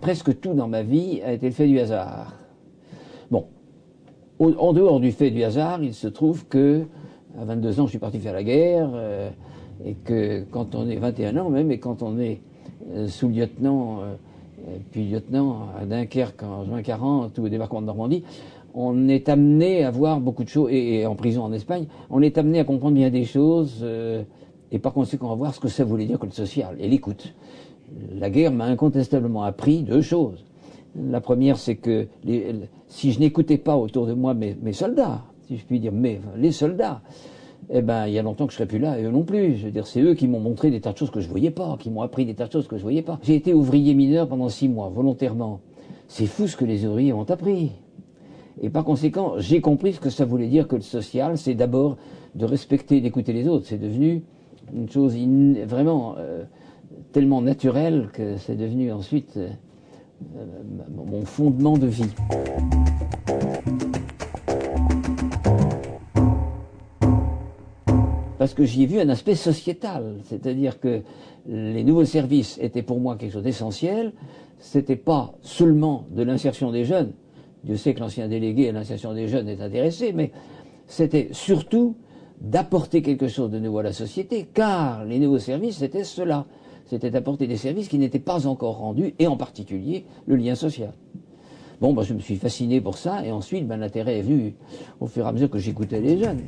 Presque tout dans ma vie a été le fait du hasard. Bon, en dehors du fait du hasard, il se trouve que à 22 ans, je suis parti faire la guerre, et que quand on est 21 ans même, et quand on est sous-lieutenant, puis lieutenant à Dunkerque en juin 40 ou au débarquement de Normandie, on est amené à voir beaucoup de choses, et en prison en Espagne, on est amené à comprendre bien des choses, et par conséquent à voir ce que ça voulait dire que le social, et l'écoute. La guerre m'a incontestablement appris deux choses. La première, c'est que si je n'écoutais pas autour de moi mes soldats, si je puis dire, les soldats, eh ben, il y a longtemps que je serais plus là, et eux non plus. Je veux dire, c'est eux qui m'ont montré des tas de choses que je voyais pas, qui m'ont appris des tas de choses que je voyais pas. J'ai été ouvrier mineur pendant 6 mois, volontairement. C'est fou ce que les ouvriers ont appris. Et par conséquent, j'ai compris ce que ça voulait dire que le social, c'est d'abord de respecter et d'écouter les autres. C'est devenu une chose vraiment tellement naturelle que c'est devenu ensuite mon fondement de vie. Parce que j'y ai vu un aspect sociétal, c'est-à-dire que les nouveaux services étaient pour moi quelque chose d'essentiel. C'était pas seulement de l'insertion des jeunes. Dieu sait que l'ancien délégué à l'insertion des jeunes est intéressé, mais c'était surtout d'apporter quelque chose de nouveau à la société, car les nouveaux services, c'était cela. C'était d'apporter des services qui n'étaient pas encore rendus, et en particulier le lien social. Bon, je me suis fasciné pour ça, et ensuite, l'intérêt est venu au fur et à mesure que j'écoutais les jeunes.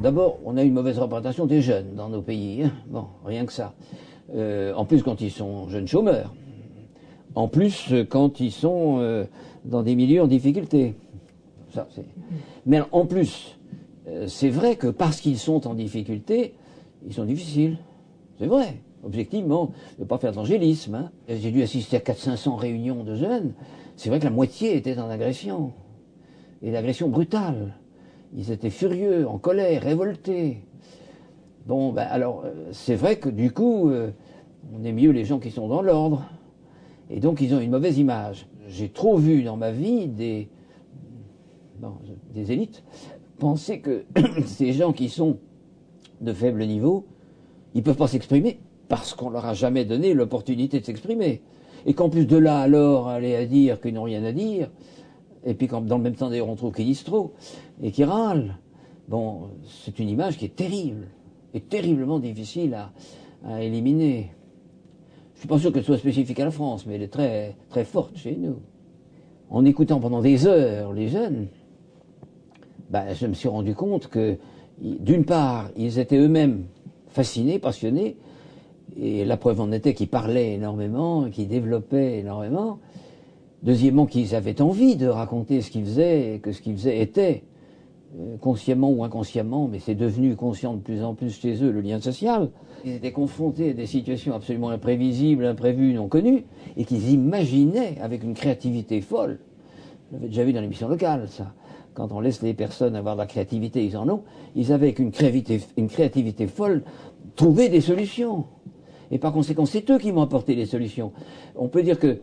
D'abord, on a une mauvaise représentation des jeunes dans nos pays. Hein. Bon, rien que ça. En plus, quand ils sont jeunes chômeurs. En plus, quand ils sont dans des milieux en difficulté. Ça, mais en plus, c'est vrai que parce qu'ils sont en difficulté, ils sont difficiles. C'est vrai. Objectivement, je ne veux pas faire d'angélisme. Hein. J'ai dû assister à 400-500 réunions de jeunes. C'est vrai que la moitié était en agression. Et l'agression brutale. Ils étaient furieux, en colère, révoltés. Bon, alors, c'est vrai que du coup, on est mieux les gens qui sont dans l'ordre. Et donc, ils ont une mauvaise image. J'ai trop vu dans ma vie des élites penser que ces gens qui sont de faible niveau, ils ne peuvent pas s'exprimer parce qu'on leur a jamais donné l'opportunité de s'exprimer. Et qu'en plus de là, alors, aller à dire qu'ils n'ont rien à dire, et puis quand dans le même temps, d'ailleurs, on trouve qu'ils disent trop, et qu'ils râlent. Bon, c'est une image qui est terrible, et terriblement difficile à éliminer. Je ne suis pas sûr qu'elle soit spécifique à la France, mais elle est très, très forte chez nous. En écoutant pendant des heures les jeunes, je me suis rendu compte que, d'une part, ils étaient eux-mêmes fascinés, passionnés, et la preuve en était qu'ils parlaient énormément, qu'ils développaient énormément. Deuxièmement, qu'ils avaient envie de raconter ce qu'ils faisaient, et que ce qu'ils faisaient était, consciemment ou inconsciemment, mais c'est devenu conscient de plus en plus chez eux, le lien social. Ils étaient confrontés à des situations absolument imprévisibles, imprévues, non connues, et qu'ils imaginaient avec une créativité folle. J'avais déjà vu dans l'émission locale, ça. Quand on laisse les personnes avoir de la créativité, ils en ont. Ils avaient avec une créativité folle trouvé des solutions. Et par conséquent, c'est eux qui m'ont apporté les solutions. On peut dire que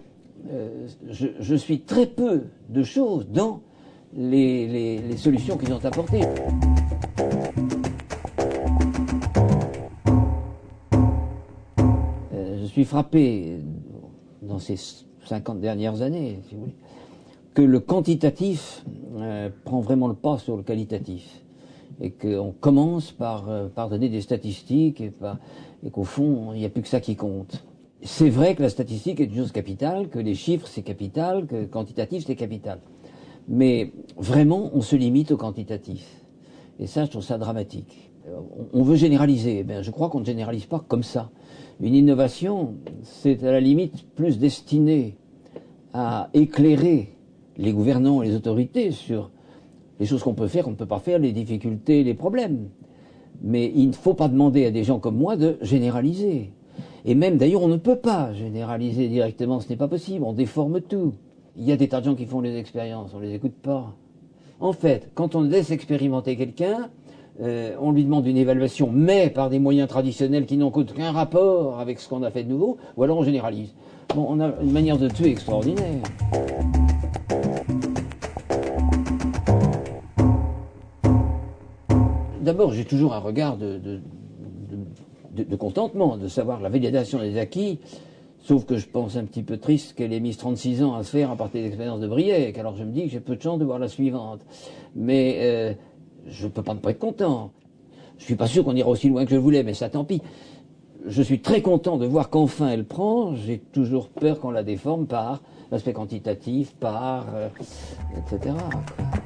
je suis très peu de choses dans les solutions qu'ils ont apportées. Je suis frappé dans ces 50 dernières années, si vous voulez, que le quantitatif prend vraiment le pas sur le qualitatif. Et qu'on commence par donner des statistiques et qu'au fond, il n'y a plus que ça qui compte. C'est vrai que la statistique est une chose capitale, que les chiffres c'est capital, que le quantitatif c'est capital. Mais vraiment, on se limite au quantitatif. Et ça, je trouve ça dramatique. On veut généraliser. Je crois qu'on ne généralise pas comme ça. Une innovation, c'est à la limite plus destiné à éclairer les gouvernants et les autorités sur les choses qu'on peut faire, qu'on ne peut pas faire, les difficultés, les problèmes. Mais il ne faut pas demander à des gens comme moi de généraliser. Et même, d'ailleurs, on ne peut pas généraliser directement, ce n'est pas possible, on déforme tout. Il y a des tas de gens qui font des expériences, on les écoute pas. En fait, quand on laisse expérimenter quelqu'un, on lui demande une évaluation, mais par des moyens traditionnels qui n'ont qu'un rapport avec ce qu'on a fait de nouveau, ou alors on généralise. Bon, on a une manière de tuer extraordinaire. D'abord, j'ai toujours un regard de contentement, de savoir la validation des acquis, sauf que je pense un petit peu triste qu'elle ait mis 36 ans à se faire à partir de l'expérience de Briec, alors je me dis que j'ai peu de chance de voir la suivante. Mais je ne peux pas ne pas être content. Je suis pas sûr qu'on ira aussi loin que je voulais, mais ça tant pis. Je suis très content de voir qu'enfin elle prend, j'ai toujours peur qu'on la déforme par l'aspect quantitatif, par etc. quoi.